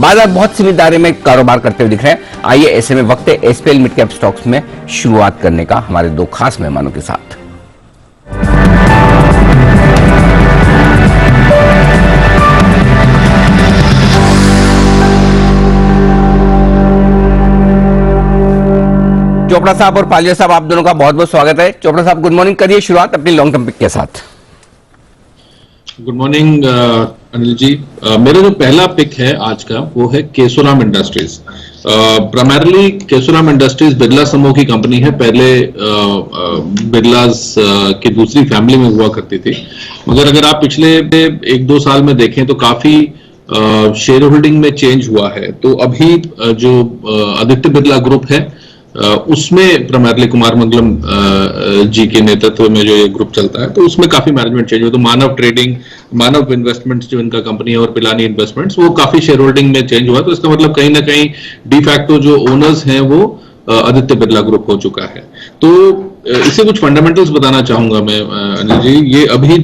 बाजार बहुत सीमित दायरे में कारोबार करते हुए दिख रहे हैं। आइए ऐसे में वक्त है एसपीएल मिड कैप स्टॉक्स में शुरुआत करने का हमारे दो खास मेहमानों के साथ। चोपड़ा साहब और पालिया साहब, आप दोनों का बहुत बहुत स्वागत है। चोपड़ा साहब, गुड मॉर्निंग, करिए शुरुआत अपनी लॉन्ग टर्म पिक के साथ। Good morning Anil ji. मेरा जो पहला पिक है आज का वो है Kesoram Industries. Primarily Kesoram Industries Birla समूह की कंपनी है। पहले बिरलास की दूसरी फैमिली में हुआ करती थी, मगर अगर आप पिछले 1-2 साल में देखें तो काफी शेयर होल्डिंग में चेंज हुआ है। तो अभी जो आदित्य बिरला ग्रुप है उसमें प्राइमरली कुमार मंगलम जी के नेतृत्व में जो ये ग्रुप चलता है, तो उसमें काफी मैनेजमेंट चेंज हुआ। तो मानव ट्रेडिंग, मानव इन्वेस्टमेंट्स जो इनका कंपनी है, और पिलानी इन्वेस्टमेंट्स, वो काफी शेयर होल्डिंग में चेंज हुआ। तो इसका मतलब कहीं ना कहीं डिफैक्टो जो ओनर्स हैं वो आदित्य बिरला ग्रुप हो चुका है। तो इसे कुछ फंडामेंटल्स बताना चाहूंगा मैं अनिल जी। ये अभी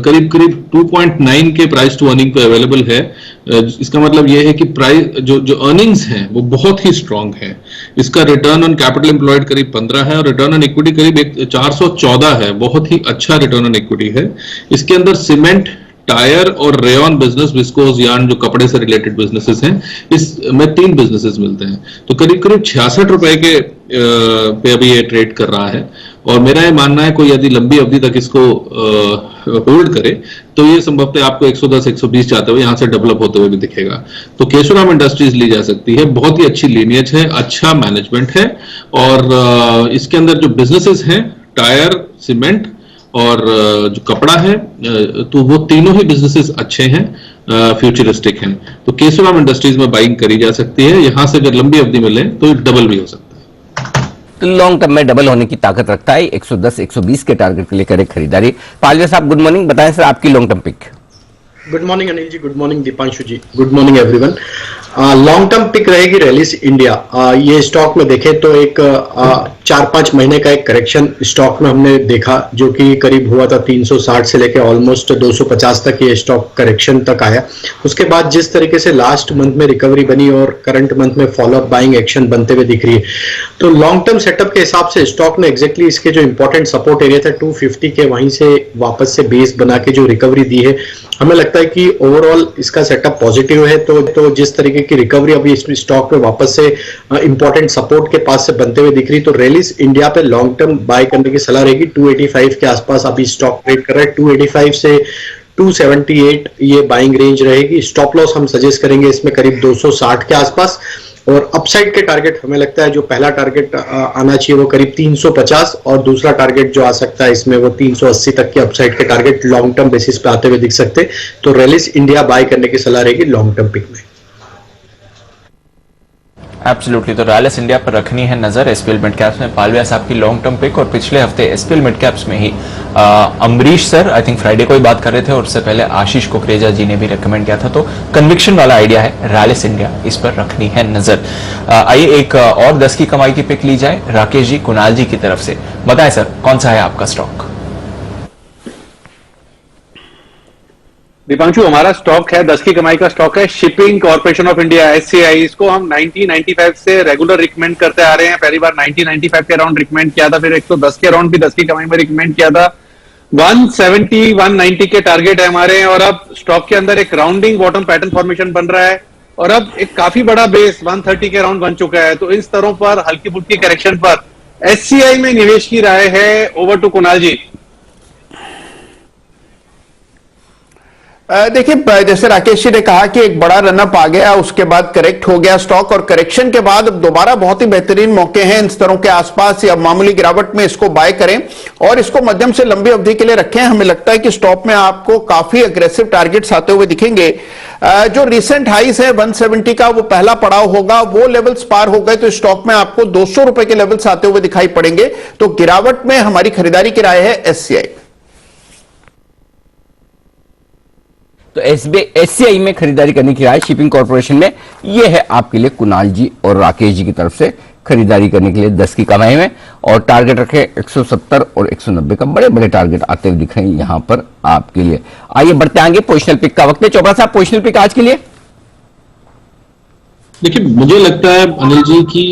करीब 2.9 के प्राइस टू अर्निंग पे अवेलेबल है। इसका मतलब ये है कि प्राइस जो अर्निंग्स हैं वो बहुत ही स्ट्रांग है। इसका रिटर्न ऑन कैपिटल एम्प्लॉयड करीब 15 है और रिटर्न ऑन इक्विटी करीब 414 है। बहुत ही अच्छा रिटर्न ऑन इक्विटी है। इसके अंदर सीमेंट, टायर और रेयन बिजनेस, विस्कोस यार्न जो कपड़े से रिलेटेड बिजनेसेस हैं, इसमें 3 बिजनेसेस मिलते हैं। तो करीब 66 रुपए के पे अभी ये ट्रेड कर रहा है। और मेरा ये मानना है कोई यदि लंबी अवधि तक इसको होल्ड करे तो ये संभवतः आपको 110-120 जाते हुए यहाँ से डेवलप होते हुए भी दिखेगा। तो केशोराम इंडस्ट्रीज ली जा सकती है। बहुत ही अच्छी लीनियज है, अच्छा मैनेजमेंट है, और इसके अंदर जो बिजनेसेस हैं, टायर, सीमेंट और जो कपड़ा है, तो वो तीनों ही बिजनेसेस अच्छे हैं, फ्यूचरिस्टिक हैं। तो केशोराम इंडस्ट्रीज में बाइंग करी जा सकती है। यहां से अगर लंबी अवधि में लें तो डबल भी हो सकता है। तो लॉन्ग टर्म में डबल होने की ताकत रखता है। 110-120 के टारगेट के लिए करें खरीदारी। पालिया साहब, गुड मॉर्निंग, बताएं सर आपकी long term pick. Good morning Anil ji, good morning Deepanshu ji, good morning everyone. Long term pick रहेगी रैलिस इंडिया। ये स्टॉक में देखें तो एक 4-5 महीने का एक करेक्शन स्टॉक में हमने देखा, जो कि करीब हुआ था 360 से लेकर ऑलमोस्ट 250 तक ये स्टॉक करेक्शन तक आया। उसके बाद जिस तरीके से लास्ट मंथ में रिकवरी बनी और करंट मंथ में फॉलोअप बाइंग एक्शन बनते हुए दिख रही है, तो लॉन्ग टर्म सेटअप के हिसाब से स्टॉक ने एग्जैक्टली इसके जो इंपॉर्टेंट सपोर्ट एरिया था 250 के, वहीं से वापस से बेस बना के जो रिकवरी दी है, हमें लगता है कि ओवरऑल इसका सेटअप पॉजिटिव है। तो जिस तरीके की रिकवरी अभी इस स्टॉक में वापस से इंपॉर्टेंट सपोर्ट के पास से बनते हुए दिख रही, तो रैलिस इंडिया पे लॉन्ग टर्म बाय करने की सलाह रहेगी। 285 के आसपास अभी स्टॉक ट्रेड कर रहा है। 285 से 278 ये बाइंग रेंज रहेगी। स्टॉप लॉस हम सजेस्ट करेंगे इसमें करीब 260 के आसपास, और अपसाइड के टारगेट हमें लगता है जो पहला टारगेट आना चाहिए वो करीब 350, और दूसरा टारगेट जो आ सकता है इसमें वो 380 तक के अपसाइड के टारगेट लॉन्ग टर्म बेसिस पे आते हुए दिख सकते हैं। तो रैलिस इंडिया बाय करने की सलाह रहेगी लॉन्ग टर्म पिक में। एब्सोल्युटली। तो रैलिस इंडिया पर रखनी है नजर। एसपीएल मिड कैप्स में पालविया साहब की लॉन्ग टर्म पिक, और पिछले हफ्ते एसपीएल मिड कैप्स में ही Amrish sir I think Friday को ही बात कर रहे थे, और उससे पहले आशीष कुकरेजा जी ने भी रिकमेंड किया था। तो कन्विक्शन वाला आइडिया है रैलिस इंडिया, इस पर रखनी है नजर। आइए एक और 10 की कमाई की पिक ली जाए राकेश जी, कुणाल जी की तरफ से। बताएं सर, कौन सा है आपका स्टॉक? दीपांशु, हमारा स्टॉक है 10 की कमाई का स्टॉक है shipping corporation of India, SCI। इसको हम 1995 से रेगुलर रिकमेंड करते आ रहे हैं। पहली बार 1995 के अराउंड रिकमेंड किया था, फिर 110 के अराउंड भी 10 की कमाई में रिकमेंड किया था। 170-190 के टारगेट है हमारे, और अब स्टॉक के अंदर एक राउंडिंग बॉटम पैटर्न फॉर्मेशन बन रहा है, और अब एक काफी बड़ा बेस 130 के अराउंड बन चुका है। तो इन स्तरों पर हल्की फुल्की करेक्शन पर SCI में निवेश की राय है। ओवर टू कुणाल जी। देखिए, जैसे राकेश जी ने कहा कि एक बड़ा रनअप आ गया, उसके बाद करेक्ट हो गया स्टॉक, और करेक्शन के बाद अब दोबारा बहुत ही बेहतरीन मौके हैं इन स्तरों के आसपास या मामूली गिरावट में इसको बाय करें और इसको मध्यम से लंबी अवधि के लिए रखें। हमें लगता है कि स्टॉक में आपको काफी अग्रेसिव टारगेट्स आते हुए दिखेंगे। जो रिसेंट हाइस है 170 का, वो पहला पड़ाव होगा। वो लेवल्स पार हो गए तो स्टॉक में आपको 200 रुपए के लेवल्स आते हुए दिखाई पड़ेंगे। तो गिरावट में हमारी खरीदारी की राय है SCI। तो SCI में खरीदारी करने की राय शिपिंग कॉर्पोरेशन में, ये है आपके लिए कुणाल जी और राकेश जी की तरफ से खरीदारी करने के लिए 10 की कमाई में। और टारगेट रखे 170 और 190 का, बड़े बड़े टारगेट आते हुए दिख रहे हैं यहां पर आपके लिए। आइए बढ़ते आगे, पोजिशनल पिक का वक्त है। चोपड़ा साहब, पोजिशनल पिक आज के लिए। देखिए, मुझे लगता है अनिल जी की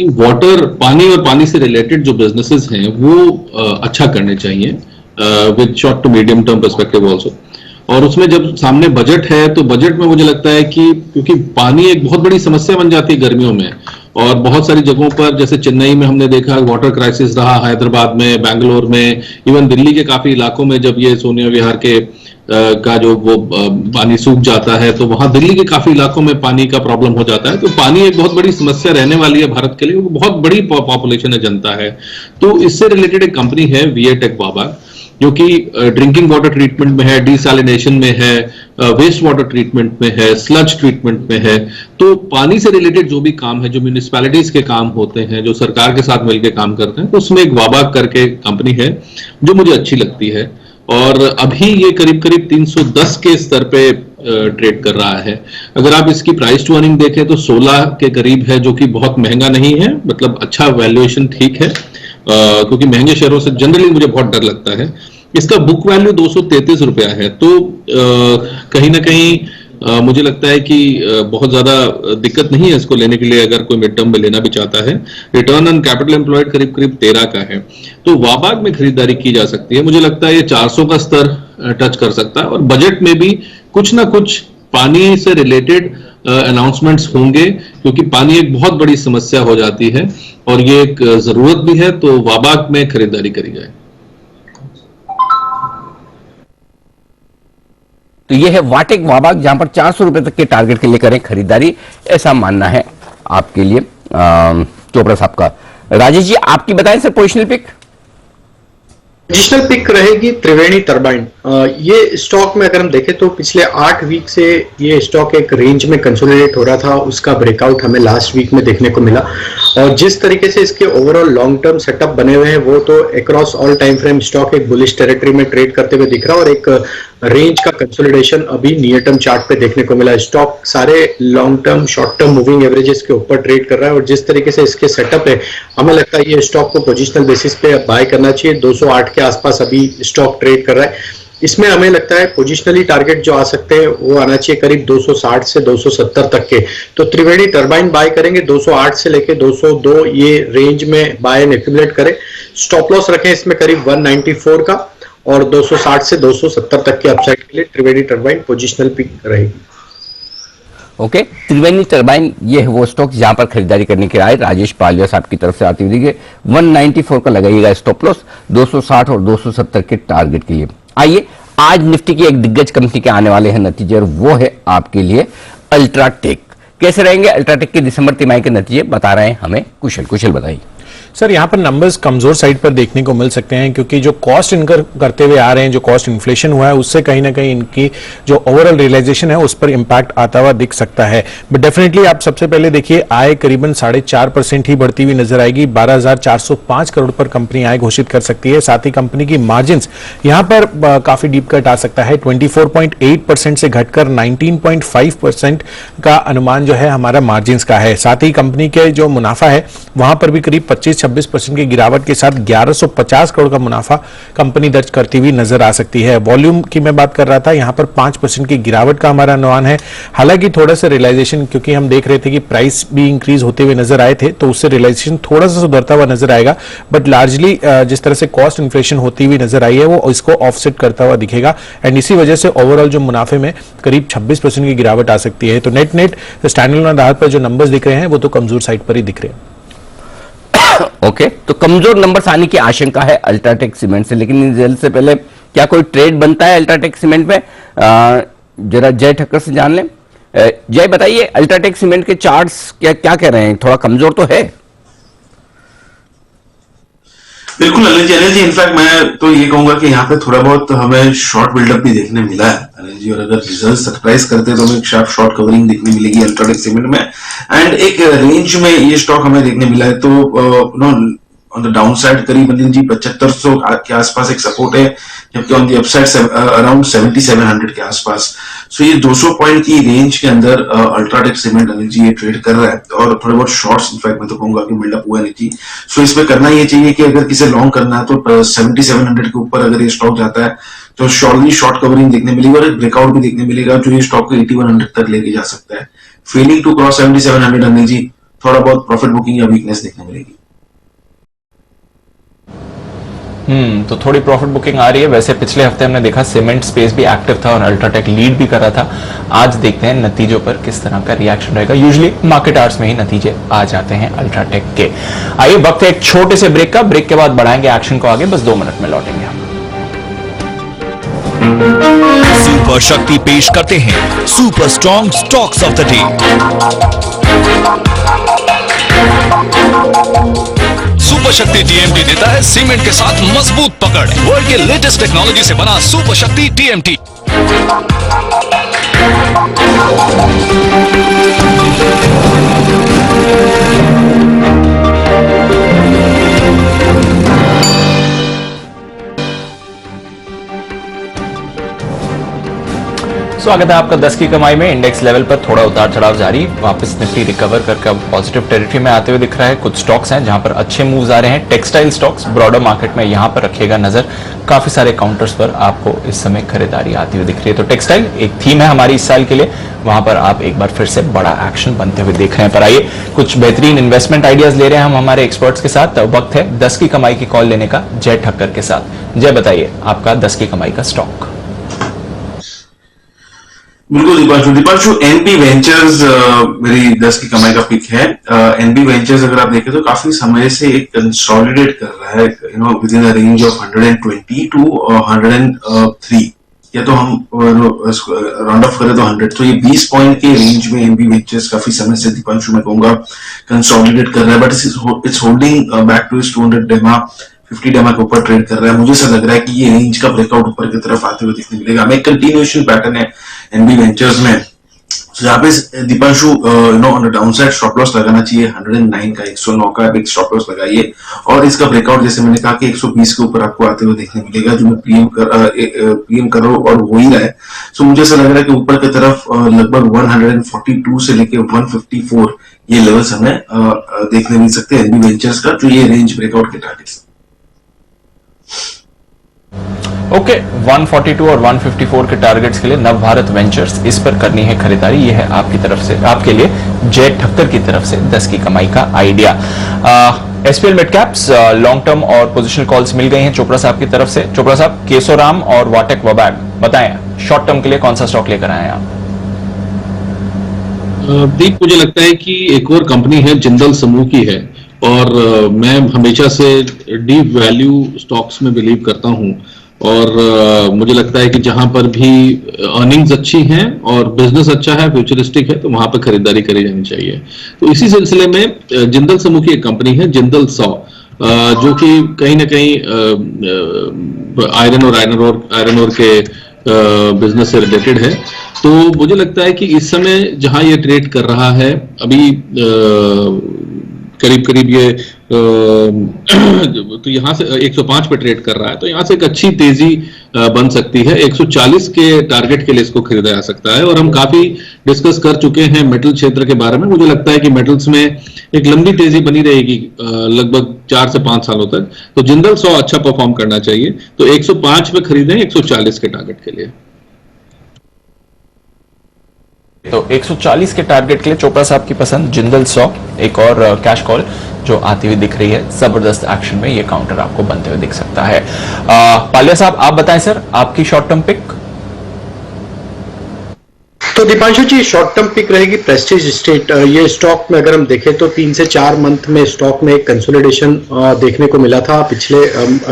पानी और पानी से रिलेटेड जो बिजनेसेस हैं वो अच्छा करने चाहिए with short to medium term perspective also. और उसमें जब सामने बजट है तो बजट में मुझे लगता है कि क्योंकि पानी एक बहुत बड़ी समस्या बन जाती है गर्मियों में, और बहुत सारी जगहों पर जैसे चेन्नई में हमने देखा वाटर क्राइसिस रहा, हैदराबाद में, बैंगलोर में, इवन दिल्ली के काफी इलाकों में जब ये सोनिया विहार के का जो वो पानी सूख जाता है तो वहां दिल्ली के काफी इलाकों में पानी का प्रॉब्लम हो जाता है। तो पानी एक बहुत बड़ी समस्या रहने वाली है भारत के लिए, वो बहुत बड़ी पॉपुलेशन है, जनता है। तो इससे रिलेटेड एक कंपनी है वीएटेक वाबा, जो कि ड्रिंकिंग वाटर ट्रीटमेंट में है, डिसैलिनेशन में है, वेस्ट वाटर ट्रीटमेंट में है, स्लज ट्रीटमेंट में है। तो पानी से रिलेटेड जो भी काम है, जो म्यूनिसिपैलिटीज के काम होते हैं, जो सरकार के साथ मिलकर काम करते हैं, तो उसमें एक वाबा करके कंपनी है जो मुझे अच्छी लगती है। और अभी ये करीब करीब 310 के स्तर पे ट्रेड कर रहा है। अगर आप इसकी प्राइस टू अर्निंग देखें तो 16 के करीब है, जो कि बहुत महंगा नहीं है, मतलब अच्छा वैल्यूएशन ठीक है, क्योंकि महंगे शेयरों से जनरली मुझे बहुत डर लगता है। इसका बुक वैल्यू 233 रुपया है, तो कहीं ना कहीं मुझे लगता है कि बहुत ज्यादा दिक्कत नहीं है इसको लेने के लिए, अगर कोई मिड टर्म में लेना भी चाहता है। रिटर्न ऑन कैपिटल एम्प्लॉयड करीब करीब 13 का है, तो वाबाग में खरीदारी की जा सकती है। मुझे लगता है ये 400 का स्तर टच कर सकता है, और बजट में भी कुछ ना कुछ पानी से रिलेटेड अनाउंसमेंट्स होंगे, क्योंकि पानी एक बहुत बड़ी समस्या हो जाती है और ये एक जरूरत भी है। तो वाबाग में खरीदारी करी जाए। तो ये है वाटेक वाबाग, जहां पर 400 रुपए तक के टारगेट के लिए करें खरीदारी, ऐसा मानना है आपके लिए चोपड़ा साहब का। राजेश जी, आपकी बताएं sir positional pick. Positional pick रहेगी त्रिवेणी टरबाइन। ये स्टॉक में अगर हम देखें तो पिछले 8 वीक से ये स्टॉक एक रेंज में कंसोलिडेट हो रहा था, उसका ब्रेकआउट हमें लास्ट वीक में देखने को मिला। और जिस तरीके से इसके ओवरऑल लॉन्ग टर्म सेटअप बने हुए हैं, वो तो across all time frame stock एक बुलिश टेरिटरी में ट्रेड करते हुए दिख रहा है, और एक रेंज का कंसोलिडेशन अभी नियर टर्म चार्ट पे देखने को मिला। स्टॉक सारे long term short term moving averages के ऊपर ट्रेड कर रहा है, और जिस तरीके से इसके सेटअप है, हमें लगता है ये स्टॉक को पोजिशनल बेसिस पे बाय करना चाहिए। 208 के आसपास अभी स्टॉक ट्रेड कर रहा है। इसमें हमें लगता है पोजिशनली टारगेट जो आ सकते हैं वो आना चाहिए करीब 260 से 270 तक के। तो त्रिवेणी टरबाइन बाय करेंगे 208 से लेके 202, ये रेंज में बाय एंड एक्यूमुलेट करें। स्टॉप लॉस रखें इसमें करीब 194 का, और 260 से 270 तक के अपसाइड के लिए त्रिवेणी टरबाइन पोजिशनल पिक रहेगी। ओके, त्रिवेणी टरबाइन ये है वो स्टॉक जहां पर खरीदारी करने की राय राजेश पालिया साहब की तरफ से आती हुई देखिए। 194 का लगाइएगा स्टॉप लॉस, 260 और 270 के टारगेट के लिए। आइए, आज निफ्टी की एक दिग्गज कंपनी के आने वाले हैं नतीजे, और वो है आपके लिए अल्ट्राटेक। कैसे रहेंगे अल्ट्राटेक के दिसंबर तिमाही के नतीजे, बता रहे हैं हमें कुशल बताइए। सर, यहाँ पर नंबर्स कमजोर साइड पर देखने को मिल सकते हैं, क्योंकि जो कॉस्ट इनकर करते हुए आ रहे हैं, जो कॉस्ट इन्फ्लेशन हुआ है, उससे कहीं ना कहीं इनकी जो ओवरऑल रियलाइजेशन है उस पर इंपैक्ट आता हुआ दिख सकता है। बट डेफिनेटली आप सबसे पहले देखिए, आय करीबन 4.5% ही बढ़ती हुई नजर आएगी। 12,405 करोड़ पर कंपनी आय घोषित कर सकती है। साथ ही कंपनी की मार्जिन यहाँ पर काफी डीप कट आ सकता है। 24.8% से घटकर 19.5% का अनुमान जो है हमारा मार्जिन का है। साथ ही कंपनी के जो मुनाफा है वहां पर भी करीब 25-26% की गिरावट के साथ 1150 करोड़ का मुनाफा कंपनी दर्ज करती हुई नजर आ सकती है। वॉल्यूम की मैं बात कर रहा था, यहां पर 5% की गिरावट का हमारा अनुमान है। हालांकि थोड़ा सा रियलाइजेशन, क्योंकि हम देख रहे थे कि प्राइस भी इंक्रीज होते हुए नजर आए थे, तो उससे रियलाइजेशन थोड़ा सा सुधरता हुआ नजर आएगा। बट लार्जली जिस तरह से कॉस्ट इन्फ्लेशन होती हुई नजर आई है, वो इसको ऑफसेट करता हुआ दिखेगा, एंड इसी वजह से ओवरऑल जो मुनाफे में करीब 26% की गिरावट आ सकती है। तो नेट स्टैंडर्ड आधार पर जो नंबर्स दिख रहे हैं वो तो कमजोर साइड पर ही दिख रहे हैं। ओके, तो कमजोर नंबर्स आने की आशंका है अल्ट्राटेक सीमेंट से, लेकिन इन रिजल्ट से पहले क्या कोई ट्रेड बनता है अल्ट्राटेक सीमेंट में? जरा जय ठक्कर से जान लें। जय, बताइए अल्ट्राटेक सीमेंट के चार्ट्स क्या कह रहे हैं? थोड़ा कमजोर तो है। बिल्कुल अनिल जी, इनफैक्ट मैं तो ये कहूंगा कि यहाँ पे थोड़ा बहुत हमें शॉर्ट बिल्डअप भी देखने मिला है अनिल जी, और अगर रिजल्ट सरप्राइज करते हैं तो हमें एक शार्प शॉर्ट कवरिंग देखने मिलेगी अल्ट्राटेक सीमेंट में, एंड एक रेंज में ये स्टॉक हमें देखने मिला है। तो ऑन द डाउन साइड करीब अनिल जी 7500 के आसपास एक सपोर्ट है, जबकि ऑन द अपसाइड अराउंड 7700 के आसपास। सो ये 200 पॉइंट की रेंज के अंदर अल्ट्राटेक सीमेंट अनिल जी ये ट्रेड कर रहा है, और थोड़े बहुत शॉर्ट्स इनफैक्ट मैं तो कहूंगा कि बिल्डअप हुआ अनिल जी। सो इसमें करना ये चाहिए कि अगर किसी लॉन्ग करना है तो 7700 के ऊपर अगर ये स्टॉक जाता है तो शॉर्टली शॉर्ट कवरिंग देखने मिलेगी, और एक ब्रेकआउट भी देखने मिलेगा जो ये स्टॉक को 8100 तक लेके जा सकता है। Failing to cross 7700 Anil ji, थोड़ा बहुत प्रॉफिट बुकिंग या वीकनेस देखने मिलेगी। तो थोड़ी प्रॉफिट बुकिंग आ रही है। वैसे पिछले हफ्ते हमने देखा सीमेंट स्पेस भी एक्टिव था और अल्ट्राटेक लीड भी कर रहा था। आज देखते हैं नतीजों पर किस तरह का रिएक्शन रहेगा। यूजुअली मार्केट आवर्स में ही नतीजे आ जाते हैं अल्ट्राटेक के। आइए वक्त है एक छोटे से ब्रेक का। ब्रेक के बाद बढ़ाएंगे एक्शन को आगे, बस 2 मिनट में लौटेंगे हम। सुपर शक्ति पेश करते हैं super strong stocks of the day. Super शक्ति टीएमटी देता है सीमेंट के साथ मजबूत पकड़। वर्ल्ड के लेटेस्ट टेक्नोलॉजी से बना सुपर शक्ति टीएमटी। स्वागत है आपका 10 की कमाई में। इंडेक्स लेवल पर थोड़ा उतार चढ़ाव जारी, वापस निफ्टी रिकवर करके अब पॉजिटिव टेरिटरी में आते हुए दिख रहा है। कुछ स्टॉक्स हैं जहां पर अच्छे मूव्स आ रहे हैं। टेक्सटाइल स्टॉक्स ब्रॉडर मार्केट में यहां पर रखिएगा नजर। काफी सारे काउंटर्स पर आपको इस समय खरीदारी आती हुई दिख रही है। तो टेक्सटाइल एक थीम है हमारी इस साल के लिए, वहां पर आप एक बार फिर से बड़ा एक्शन बनते हुए देख रहे हैं। पर आइए कुछ बेहतरीन इन्वेस्टमेंट आइडियाज ले रहे हैं हम हमारे एक्सपर्ट्स के साथ। वक्त है 10 की कमाई की कॉल लेने का जय ठक्कर के साथ। जय, बताइए आपका 10 की कमाई का स्टॉक। बिल्कुल दीपांशु, एनबी वेंचर्स मेरी 10 की कमाई का पिक है। एनबी वेंचर्स अगर आप देखें तो काफी समय से एक कंसोलिडेट कर रहा है, within the range of 120 to 103, या तो हम राउंड ऑफ करें तो 100। तो ये 20 पॉइंट के रेंज में एनबी वेंचर्स काफी समय से दीपांशु मैं कहूंगा कंसोलिडेट कर रहा है, but it's holding back to 200 DEMA 50 डेमा के ऊपर ट्रेड कर रहा है। मुझे ऐसा लग रहा है कि ये रेंज का ब्रेकआउट ऊपर की तरफ आते हुए दिखने मिलेगा। हमें कंटिन्यूएशन पैटर्न है एनबी वेंचर्स में। तो यहाँ पे Deepanshu on down side stop loss लगाना चाहिए 109 का, 109 का बिग स्टॉप लॉस लगाइए। और इसका ब्रेकआउट जैसे मैंने कहा कि 120 के ऊपर आपको आते हुए देखने मिलेगा, जो मैं पीएम कर रहा हूँ और हो ही रहा है। सो मुझे ऐसा लग रहा है कि ऊपर की तरफ लगभग 142 से लेके 154 ये लेवल्स हमें देखने मिल सकते हैं एनबी वेंचर्स का, जो ये रेंज ब्रेकआउट के टारगेट्स। ओके, 142 और 154 के टारगेट्स के लिए नव भारत वेंचर्स, इस पर करनी है खरीदारी। ये है आपकी तरफ से, आपके लिए जय ठक्कर की तरफ से 10 की कमाई का idea. SPL mid caps long term और पोजिशनल कॉल्स मिल गई हैं चोपड़ा साहब की तरफ से। चोपड़ा साहब, केसोराम और वाटेक वबैग बताएं शॉर्ट टर्म के लिए कौन सा स्टॉक लेकर आए हैं आप? दीप, मुझे लगता है कि एक और कंपनी है जिंदल समूह की है, और मैं हमेशा से डीप वैल्यू स्टॉक्स में बिलीव करता हूं, और मुझे लगता है कि जहां पर भी अर्निंग्स अच्छी हैं और बिजनेस अच्छा है, फ्यूचरिस्टिक है, तो वहां पर खरीदारी करी जानी चाहिए। तो इसी सिलसिले में जिंदल समूह की एक कंपनी है जिंदल 100, जो कि कहीं ना कहीं आयरन और के बिजनेस से रिलेटेड है। तो मुझे लगता है कि इस समय जहां ये ट्रेड कर रहा है अभी करीब ये तो यहाँ से 105 पे ट्रेड कर रहा है, तो यहाँ से एक अच्छी तेजी बन सकती है। 140 के टारगेट के लिए इसको खरीदा जा सकता है। और हम काफी डिस्कस कर चुके हैं मेटल क्षेत्र के बारे में। मुझे लगता है कि मेटल्स में एक लंबी तेजी बनी रहेगी लगभग 4 से 5 सालों तक। तो जिंदल 100 अच्छा परफॉर्म करना चाहिए, तो 105 पे खरीदें 140 के टारगेट के लिए। तो 140 के टारगेट के लिए चोपड़ा साहब की पसंद जिंदल 100, एक और कैश कॉल जो आती हुई दिख रही है। जबरदस्त एक्शन में ये काउंटर आपको बनते हुए दिख सकता है। पालिया साहब, आप बताएं सर, आपकी शॉर्ट टर्म पिक। तो Deepanshu ji, short term pick रहेगी प्रेस्टीज स्टेट। ये स्टॉक में अगर हम देखें तो 3 से 4 मंथ में स्टॉक में एक कंसोलिडेशन देखने को मिला था पिछले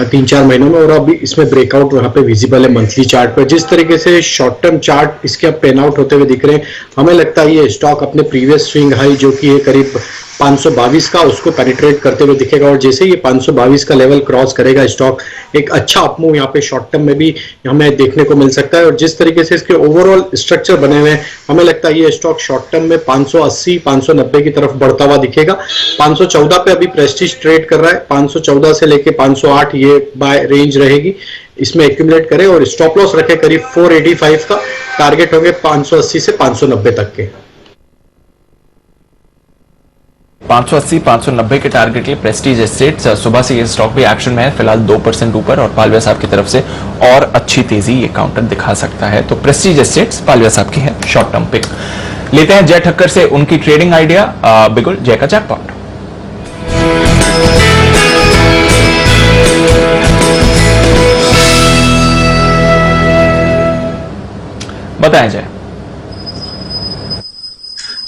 3-4 महीनों में, और अभी इसमें ब्रेकआउट वहां पे विजिबल है मंथली चार्ट पर। जिस तरीके से शॉर्ट टर्म चार्ट इसके अब पेन आउट होते हुए दिख रहे हैं, हमें लगता है ये स्टॉक अपने प्रीवियस स्विंग हाई जो कि है करीब 522 का, उसको पेनिट्रेट करते हुए दिखेगा। और जैसे ये 522 का लेवल क्रॉस करेगा, स्टॉक एक अच्छा अपमूव यहाँ पे शॉर्ट टर्म में भी हमें देखने को मिल सकता है। और जिस तरीके से इसके ओवरऑल स्ट्रक्चर बने हुए हैं, हमें लगता है ये स्टॉक शॉर्ट टर्म में 580-590 की तरफ बढ़ता हुआ दिखेगा। 514 पे अभी प्रेस्टीज ट्रेड कर रहा है, 514 से लेके 508 ये बाय रेंज रहेगी, इसमें एक्यूमुलेट करें। और स्टॉप लॉस रखे करीब 485 का, टारगेट होंगे 580 से 590 तक के। 580-590 के टारगेट के लिए प्रेस्टीज एस्टेट्स। सुबह से ये स्टॉक भी एक्शन में है, फिलहाल 2% ऊपर, और पालविया साहब की तरफ से और अच्छी तेजी ये काउंटर दिखा सकता है। तो प्रेस्टीज एस्टेट्स पालविया साहब की है शॉर्ट टर्म पिक। लेते हैं जय ठक्कर से उनकी ट्रेडिंग आइडिया। बिल्कुल जय का जैकपॉट। बताएं जय।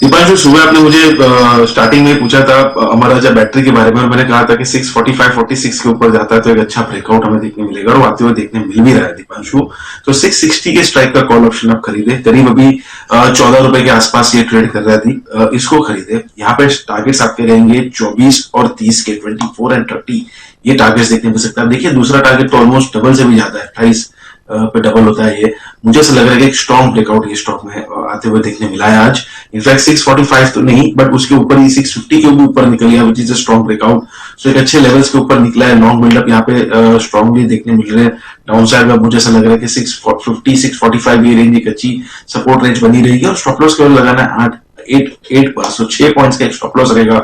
दीपांशु, सुबह आपने मुझे स्टार्टिंग में पूछा था अमर राजा बैटरी के बारे में, और मैंने कहा था कि 645-46 के ऊपर जाता है तो एक अच्छा ब्रेकआउट हमें देखने मिलेगा, और आते हुए देखने मिल भी रहा है दीपांशु। तो 660 के स्ट्राइक का कॉल ऑप्शन आप खरीदे, करीब अभी 14 रुपए के आसपास ये ट्रेड कर रहा थी, इसको खरीदे। यहाँ पे टारगेट्स आपके रहेंगे 24 और 30 के, 24 एंड 30 ये टारगेट्स देखने मिल सकता है। देखिए दूसरा टारगेट तो ऑलमोस्ट डबल से भी ज्यादा है, 28 पे डबल होता है ये। मुझे ऐसा लग रहा है कि एक स्ट्रॉन्ग ब्रेकआउट ये स्टॉक में आते हुए देखने मिला है आज। इनफैक्ट 645 तो नहीं, बट उसके ऊपर ही 650 के भी ऊपर निकल गया, which is a strong breakout. So एक अच्छे लेवल्स के ऊपर निकला है, लॉन्ग बिल्डअप यहाँ पे स्ट्रॉन्गली देखने मिल रहे हैं। डाउन साइड में मुझे ऐसा लग रहा है कि 650 645 ये रेंज एक अच्छी सपोर्ट रेंज बनी रहेगी, और स्टॉप लॉस केवल लगाना है 8 पर, सो 6 पॉइंट्स का एक स्टॉप लॉस रहेगा,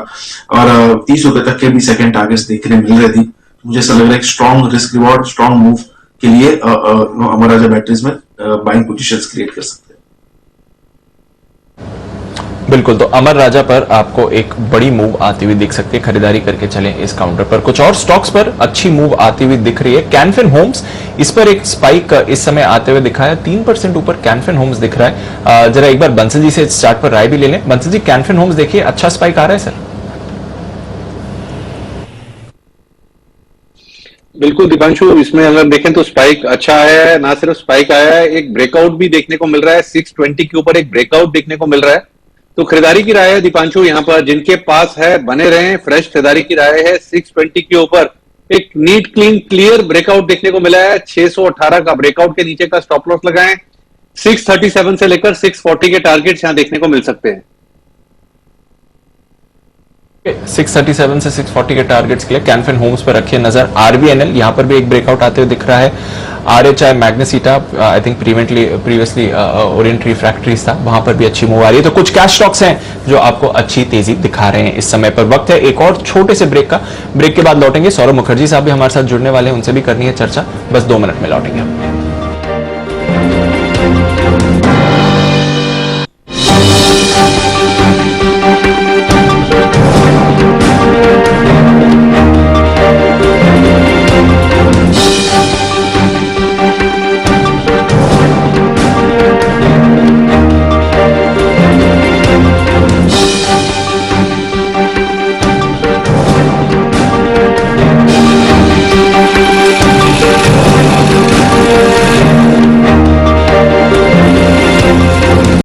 और 30 रुपए तक के भी सेकंड टारगेट्स देखने मिल रहे थे। मुझे ऐसा लग रहा है strong risk reward, strong move के लिए अमर राजा बैटरीज में बाइंग पोजीशंस क्रिएट कर सकते हैं। बिल्कुल, तो अमर राजा पर आपको एक बड़ी मूव आती हुई दिख सकती है, खरीदारी करके चलें इस काउंटर पर। कुछ और स्टॉक्स पर अच्छी मूव आती हुई दिख रही है। कैनफिन होम्स, इस पर एक स्पाइक इस समय आते हुए दिखा है, 3% ऊपर कैनफिन होम्स दिख रहा है। जरा एक बार बंसल जी से चार्ट पर राय भी ले लें। बंसल जी, कैनफिन होम्स देखिए अच्छा स्पाइक आ रहा है सर। बिल्कुल दीपांशु, इसमें अगर देखें तो स्पाइक अच्छा आया है, ना सिर्फ स्पाइक आया है, एक ब्रेकआउट भी देखने को मिल रहा है। 620 के ऊपर एक ब्रेकआउट देखने को मिल रहा है, तो खरीदारी की राय है दीपांशु यहाँ पर। जिनके पास है बने रहें, फ्रेश खरीदारी की राय है। 620 के ऊपर एक नीट क्लीन क्लियर ब्रेकआउट देखने को मिला है। 618 का ब्रेकआउट के नीचे का स्टॉप लॉस लगाएं। 637 से लेकर 640 के टारगेट्स यहाँ देखने को मिल सकते हैं। 637 से 640 के टारगेट्स के लिए कैनफिन होम्स पर रखिए नजर। आरबीएनएल यहां पर भी एक ब्रेकआउट आते हुए दिख रहा है। RHI Magnesita, I think previously Orient refractories था, वहां पर भी अच्छी मूव आ रही है। तो कुछ कैश स्टॉक्स हैं जो आपको अच्छी तेजी दिखा रहे हैं इस समय पर। वक्त है एक और छोटे से ब्रेक का। ब्रेक के बाद लौटेंगे, सौरभ मुखर्जी साहब भी हमारे साथ जुड़ने वाले हैं, उनसे भी करनी है चर्चा। बस 2 मिनट में लौटेंगे हम।